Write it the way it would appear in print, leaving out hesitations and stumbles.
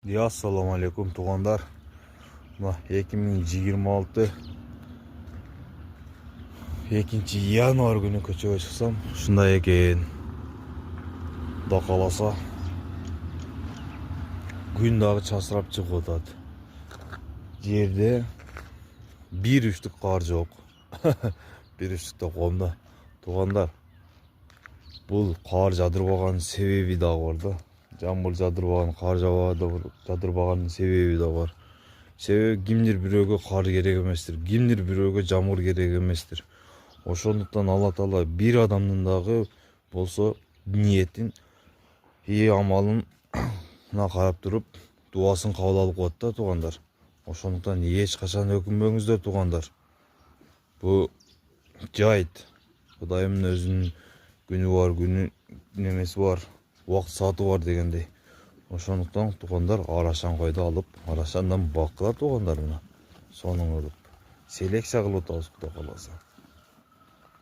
Assalamu alaikum туғандар. 2026 2 январ күні көшеге шықсам, шындай екен. Құда қаласа күн дағы часырап шығып отады. Жерде bir үштік қар жоқ. Bir үштікте қолымда. Туғандар, бұл қар жадырбаған себебі да бар да. Жаңбыр жадырбаған, қар жадырбаған себебі да бар. Себебі кимдир бирөөгө кар керек эместир, кимдир бирөөгө жамгыр керек эместир. Ошондуктан Алла Таала бир адамдын дагы болсо ниетин, амалын карап туруп, дуасын кабыл алып коет да тугандар. Ошондуктан эч качан өкүнбөңүздөр тугандар. Бу жайт. Кудайымдын өзүнүн күнү бар, күнү немеси бар, убакыт сааты бар дегендей. Ошондуктан тугандар арашан койду алып, арашандан бакыла тугандар мына. Сонун кылып селекция кылып атабыз Кудай кааласа.